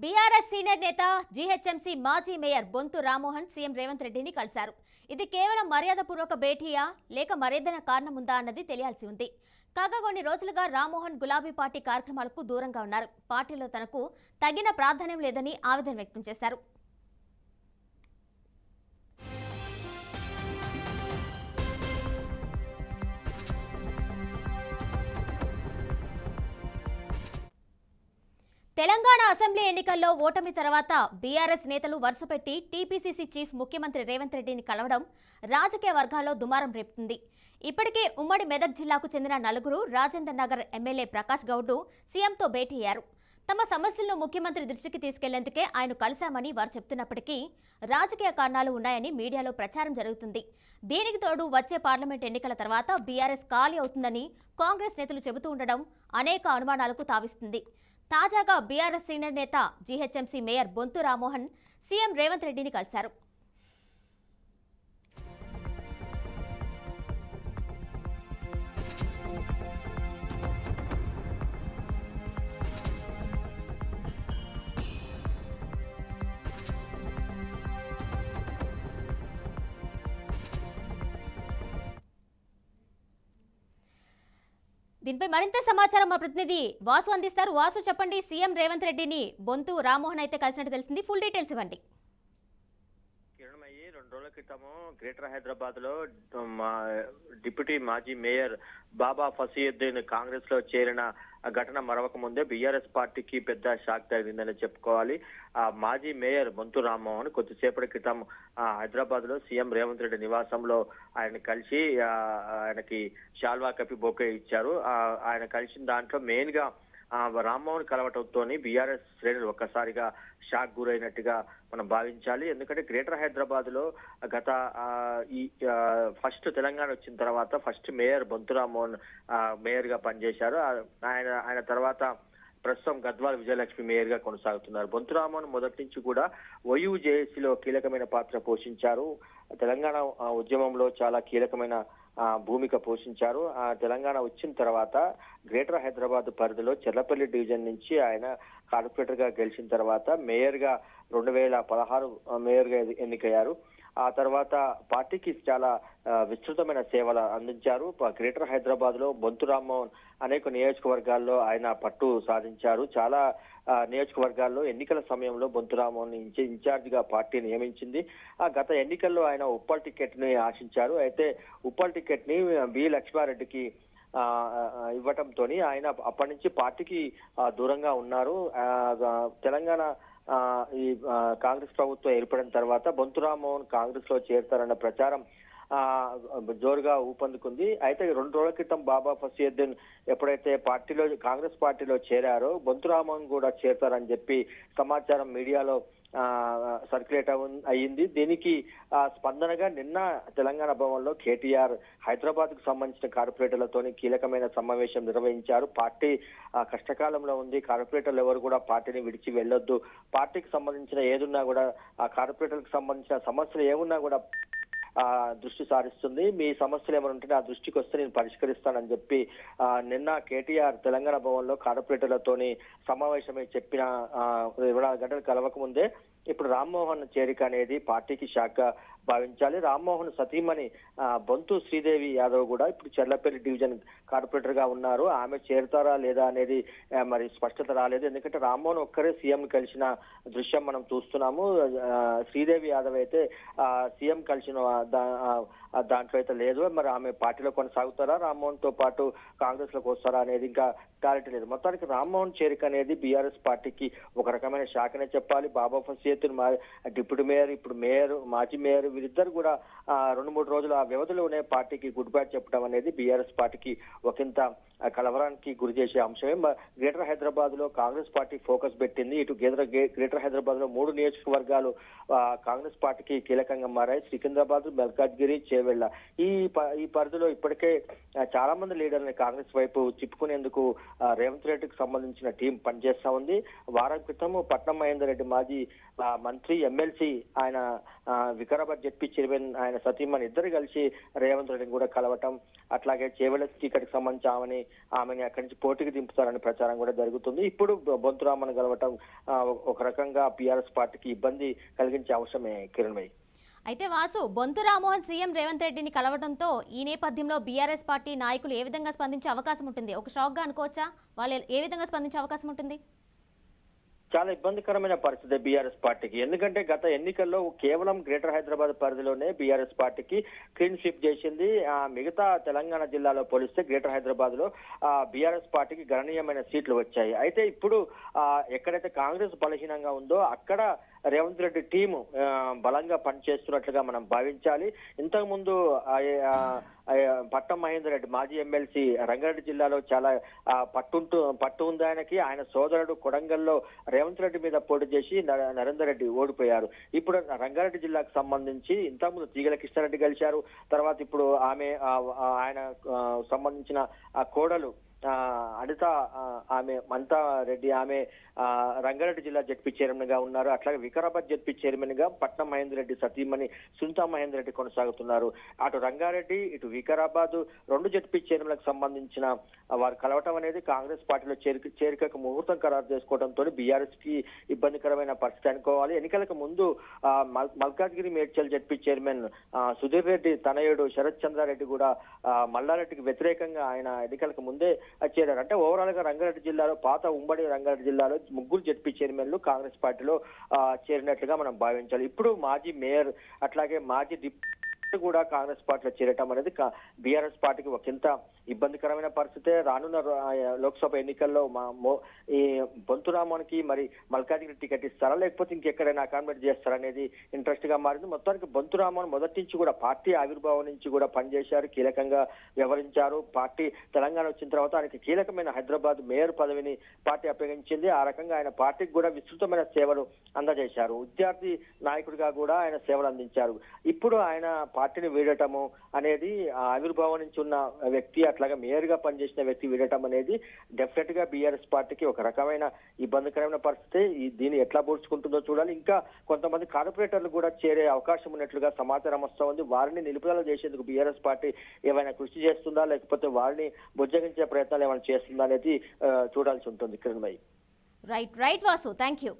BRS senior నేత GHMC మాజీ mayor Bonthu Rammohan CM Revanth రెడ్డిని కలిశారు. ఇది కేవలం మర్యాదపూర్వక భేటీయా లేక మరేదైనా కారణం ఉందా అన్నది తెలియాల్సి ఉంది. కాగా కొన్ని రోజులుగా రామ్మోహన్ గులాబీ పార్టీ కార్యక్రమాలకు దూరంగా ఉన్నారు. పార్టీలో తనకు తగిన ప్రాధాన్యం లేదని ఆవేదన వ్యక్తం చేశారు. తెలంగాణ అసెంబ్లీ ఎన్నికల్లో ఓటమి తర్వాత బీఆర్ఎస్ నేతలు వరుసపెట్టి టీపీసీసీ చీఫ్ ముఖ్యమంత్రి రేవంత్ రెడ్డిని కలవడం రాజకీయ వర్గాల్లో దుమారం రేపుతుంది. ఇప్పటికే ఉమ్మడి మెదక్ జిల్లాకు చెందిన నలుగురు రాజేందర్ నగర్ ఎమ్మెల్యే ప్రకాష్ గౌడ్లు సీఎంతో భేటీ అయ్యారు. తమ సమస్యలను ముఖ్యమంత్రి దృష్టికి తీసుకెళ్లేందుకే ఆయన కలిశామని వారు చెప్తున్నప్పటికీ రాజకీయ కారణాలు ఉన్నాయని మీడియాలో ప్రచారం జరుగుతుంది. దీనికి తోడు వచ్చే పార్లమెంట్ ఎన్నికల తర్వాత బీఆర్ఎస్ ఖాళీ అవుతుందని కాంగ్రెస్ నేతలు చెబుతూ ఉండడం అనేక అనుమానాలకు తావిస్తుంది. తాజాగా బీఆర్ఎస్ సీనియర్ నేత GHMC mayor Bonthu Rammohan CM Revanth రెడ్డిని కలిశారు. దీనిపై మరింత సమాచారం మా ప్రతినిధి వాసు అందిస్తారు. వాసు, చెప్పండి, సీఎం రేవంత్ రెడ్డిని బొంతు రామ్మోహన్ అయితే కలిసినట్టు తెలిసింది. ఫుల్ డీటెయిల్స్ ఇవ్వండి. 2 రోజుల క్రితము గ్రేటర్ హైదరాబాద్ లో డిప్యూటీ మాజీ మేయర్ బాబా ఫసీయుద్దీన్ కాంగ్రెస్ లో చేరిన ఘటన మరవక ముందే బీఆర్ఎస్ పార్టీకి పెద్ద షాక్ తగిలిందని చెప్పుకోవాలి. మాజీ మేయర్ బొంతు రామ్మోహన్ కొద్దిసేపటి క్రితం హైదరాబాద్ లో సీఎం రేవంత్ రెడ్డి నివాసంలో ఆయన కలిసి ఆయనకి శాల్వా కప్పి బొకే ఇచ్చారు. ఆయన కలిసిన దాంట్లో మెయిన్ గా రామ్మోహన్ కలవటంతోని బీఆర్ఎస్ శ్రేణులు ఒక్కసారిగా షాక్ గురైనట్టుగా మనం భావించాలి. ఎందుకంటే గ్రేటర్ హైదరాబాద్ లో గత ఫస్ట్ తెలంగాణ వచ్చిన తర్వాత first mayor Bonthu Rammohan mayor గా పనిచేశారు. ఆయన తర్వాత ప్రస్తుతం గద్వాల విజయలక్ష్మి మేయర్ గా కొనసాగుతున్నారు. బొంతు రామ్మోహన్ మొదటి నుంచి కూడా OUJSలో కీలకమైన పాత్ర పోషించారు. తెలంగాణ ఉద్యమంలో చాలా కీలకమైన భూమిక పోషించారు. తెలంగాణ వచ్చిన తర్వాత గ్రేటర్ హైదరాబాద్ పరిధిలో చెర్లపల్లి డివిజన్ నుంచి ఆయన కార్పొరేటర్ గా గెలిచిన తర్వాత మేయర్ గా 2016 మేయర్ గా ఎన్నికయ్యారు. ఆ తర్వాత పార్టీకి చాలా విస్తృతమైన సేవలు అందించారు. గ్రేటర్ హైదరాబాద్ లో బొంతు రామ్మోహన్ అనేక నియోజకవర్గాల్లో ఆయన పట్టు సాధించారు. చాలా నియోజకవర్గాల్లో ఎన్నికల సమయంలో బొంతు రామ్మోహన్ ఇన్ఛార్జ్ గా పార్టీ నియమించింది. గత ఎన్నికల్లో ఆయన ఉప్పల్ టికెట్ ని ఆశించారు. అయితే ఉప్పల్ టికెట్ ని బి లక్ష్మారెడ్డికి ఇవ్వటంతో ఆయన అప్పటి నుంచి పార్టీకి దూరంగా ఉన్నారు. తెలంగాణ ఈ కాంగ్రెస్ ప్రభుత్వం ఏర్పడిన తర్వాత బొంతు రామ్మోహన్ కాంగ్రెస్ లో చేరతారన్న ప్రచారం జోరుగా ఊపందుకుంది. అయితే 2 రోజుల క్రితం బాబా ఫసీయుద్దీన్ ఎప్పుడైతే కాంగ్రెస్ పార్టీలో చేరారో బొంతు రామ్మోహన్ కూడా చేరతారని చెప్పి సమాచారం మీడియాలో సర్క్యులేట్ అయ్యింది. దీనికి స్పందనగా నిన్న తెలంగాణ భవన్లో కేటీఆర్ హైదరాబాద్ కు సంబంధించిన కార్పొరేటర్లతోని కీలకమైన సమావేశం నిర్వహించారు. పార్టీ కష్టకాలంలో ఉంది, కార్పొరేటర్లు ఎవరు కూడా పార్టీని విడిచి వెళ్ళొద్దు, పార్టీకి సంబంధించిన ఏదున్నా కూడా ఆ కార్పొరేటర్లకు సంబంధించిన సమస్యలు ఏమున్నా కూడా దృష్టి సారిస్తుంది, మీ సమస్యలు ఏమైనా ఉంటే నా దృష్టికి వస్తే నేను పరిష్కరిస్తానని చెప్పి నిన్న కేటీఆర్ తెలంగాణ భవన్ లో కార్పొరేటర్లతోని సమావేశమై చెప్పిన 24 గంటలు కలవక ముందే ఇప్పుడు రామ్మోహన్ చేరిక అనేది పార్టీకి షాక్ గా భావించాలి. రామ్మోహన్ సతీమణి బొంతు శ్రీదేవి యాదవ్ కూడా ఇప్పుడు చెర్లపల్లి డివిజన్ కార్పొరేటర్ గా ఉన్నారు. ఆమె చేరుతారా లేదా అనేది మరి స్పష్టత రాలేదు. ఎందుకంటే రామ్మోహన్ ఒక్కరే సీఎం కలిసిన దృశ్యం మనం చూస్తున్నాము. శ్రీదేవి యాదవ్ అయితే సీఎం కలిసిన దాంట్లో అయితే లేదు. మరి ఆమె పార్టీలో కొనసాగుతారా, రామ్మోహన్ తో పాటు కాంగ్రెస్ లోకి వస్తారా అనేది ఇంకా క్లారిటీ లేదు. మొత్తానికి రామ్మోహన్ చేరిక అనేది బీఆర్ఎస్ పార్టీకి ఒక రకమైన షాక్ అనే చెప్పాలి. బాబా ఫసీయుద్దీన్ డిప్యూటీ మేయర్, ఇప్పుడు మేయర్, మాజీ మేయర్ వీరిద్దరు కూడా 2-3 రోజుల వ్యవధిలోనే పార్టీకి గుడ్ బై చెప్పడం అనేది బీఆర్ఎస్ పార్టీకి ఒకంత కలవరానికి గురి చేసే అంశమే. గ్రేటర్ హైదరాబాద్ లో కాంగ్రెస్ పార్టీ ఫోకస్ పెట్టింది. ఇటు గ్రేటర్ హైదరాబాద్ లో 3 నియోజకవర్గాలు కాంగ్రెస్ పార్టీకి కీలకంగా మారాయి. సికింద్రాబాద్, మల్కాజ్గిరి, చేవెళ్ళ ఈ పరిధిలో ఇప్పటికే చాలా మంది లీడర్ని కాంగ్రెస్ వైపు చిప్పుకునేందుకు రేవంత్ రెడ్డికి సంబంధించిన టీం పనిచేస్తా ఉంది. వారం క్రితం పట్నం మహేందర్ రెడ్డి మాజీ మంత్రి ఎమ్మెల్సీ ఆయన వికారాబాద్ జెడ్పీ చైర్మన్ ఆయన సతీమణి ఇద్దరు కలిసి రేవంత్ రెడ్డిని కూడా కలవటం, అట్లాగే చేవెళ్ళ టికెట్కి సంబంధించి ఆమెని అక్కడి నుంచి పోటీకి దింపుతారని ప్రచారం కూడా జరుగుతుంది. ఇప్పుడు బొంతురామను కలవటం ఒక రకంగా బీఆర్ఎస్ పార్టీకి ఇబ్బంది కలిగించే అవసరమే కిరణ్ భాయ్. అయితే వాసు, బొంతు రామ్మోహన్ సీఎం రేవంత్ రెడ్డిని కలవడంతో ఈ నేపథ్యంలో బీఆర్ఎస్ పార్టీ నాయకులు ఏ విధంగా స్పందించే అవకాశం ఉంటుంది? ఒక షాక్ గా అనుకోవచ్చా? వాళ్ళు ఏ విధంగా స్పందించే అవకాశం ఉంటుంది? చాలా ఇబ్బందికరమైన పరిస్థితి బీఆర్ఎస్ పార్టీకి. ఎందుకంటే గత ఎన్నికల్లో కేవలం గ్రేటర్ హైదరాబాద్ పరిధిలోనే బీఆర్ఎస్ పార్టీకి క్లీన్ స్వీప్ చేసింది. మిగతా తెలంగాణ జిల్లాలో పోలిస్తే గ్రేటర్ హైదరాబాద్ లో బీఆర్ఎస్ పార్టీకి గణనీయమైన సీట్లు వచ్చాయి. అయితే ఇప్పుడు ఎక్కడైతే కాంగ్రెస్ బలహీనంగా ఉందో అక్కడ రేవంత్ రెడ్డి టీము బలంగా పనిచేస్తున్నట్లుగా మనం భావించాలి. ఇంతకు ముందు పట్నం మహేందర్ రెడ్డి మాజీ ఎమ్మెల్సీ రంగారెడ్డి జిల్లాలో చాలా పట్టు ఉంది ఆయనకి. ఆయన సోదరుడు కొడంగల్లో రేవంత్ రెడ్డి మీద పోటీ చేసి నరేందర్ రెడ్డి ఓడిపోయారు. ఇప్పుడు రంగారెడ్డి జిల్లాకు సంబంధించి ఇంతకుముందు తీగల కృష్ణారెడ్డి గెలిచారు. తర్వాత ఇప్పుడు ఆయన సంబంధించిన కోడలు అనిత మమతా రెడ్డి ఆమె రంగారెడ్డి జిల్లా జెడ్పీ చైర్మన్ గా ఉన్నారు. అట్లాగే వికారాబాద్ జెడ్పీ చైర్మన్ గా పట్నం మహేందర్ రెడ్డి సతీమణి సునీతా మహేందర్ రెడ్డి కొనసాగుతున్నారు. అటు రంగారెడ్డి ఇటు వికారాబాద్ రెండు జెడ్పీ చైర్మన్లకు సంబంధించిన వారు కలవటం అనేది కాంగ్రెస్ పార్టీలో చేరికకు ముహూర్తం ఖరారు చేసుకోవడంతో బీఆర్ఎస్ కి ఇబ్బందికరమైన పరిస్థితి అనుకోవాలి. ఎన్నికలకు ముందు మల్కాజ్గిరి మేడ్చల్ జెడ్పీ చైర్మన్ సుధీర్ రెడ్డి తనయుడు శరత్ చంద్రారెడ్డి కూడా మల్లారెడ్డికి వ్యతిరేకంగా ఆయన ఎన్నికలకు ముందే చేరారు. అంటే ఓవరాల్ గా రంగారెడ్డి జిల్లాలో పాత ఉమ్మడి రంగారెడ్డి జిల్లాలో ముగ్గురు జెడ్పీ చైర్మన్లు కాంగ్రెస్ పార్టీలో చేరినట్లుగా మనం భావించాలి. ఇప్పుడు మాజీ మేయర్ అట్లాగే మాజీ డిప్యూటీ కూడా కాంగ్రెస్ పార్టీలో చేరటం అనేది బీఆర్ఎస్ పార్టీకి ఒకంత ఇబ్బందికరమైన పరిస్థితే. రానున్న లోక్సభ ఎన్నికల్లో ఈ బొంతురామోనికి మరి మల్కాజ్గిరి టికెట్ ఇస్తారా లేకపోతే ఇంకెక్కడైనా అకామిడేట్ చేస్తారనేది ఇంట్రెస్ట్ గా మారింది. మొత్తానికి బొంతురామోహన్ మొదటి నుంచి కూడా పార్టీ ఆవిర్భావం నుంచి కూడా పనిచేశారు, కీలకంగా వ్యవహరించారు. పార్టీ తెలంగాణ వచ్చిన తర్వాత ఆయనకి కీలకమైన హైదరాబాద్ మేయర్ పదవిని పార్టీ అప్పగించింది. ఆ రకంగా ఆయన పార్టీకి కూడా విస్తృతమైన సేవలు అందజేశారు. విద్యార్థి నాయకుడిగా కూడా ఆయన సేవలు అందించారు. ఇప్పుడు ఆయన పార్టీని వీడటము అనేది ఆవిర్భావం నుంచి ఉన్న వ్యక్తి అట్లాగే మేయర్ గా పనిచేసిన వ్యక్తి వీడటం అనేది డెఫినెట్ గా బీఆర్ఎస్ పార్టీకి ఒక రకమైన ఇబ్బందికరమైన పరిస్థితి. దీన్ని ఎట్లా పోల్చుకుంటుందో చూడాలి. ఇంకా కొంతమంది కార్పొరేటర్లు కూడా చేరే అవకాశం ఉన్నట్లుగా సమాచారం వస్తూ ఉంది. వారిని నిలుపుదల చేసేందుకు బీఆర్ఎస్ పార్టీ ఏమైనా కృషి చేస్తుందా లేకపోతే వారిని బుజ్జగించే ప్రయత్నాలు ఏమైనా చేస్తుందా అనేది చూడాల్సి ఉంటుంది Kiran bhai. Right Vasu, thank you.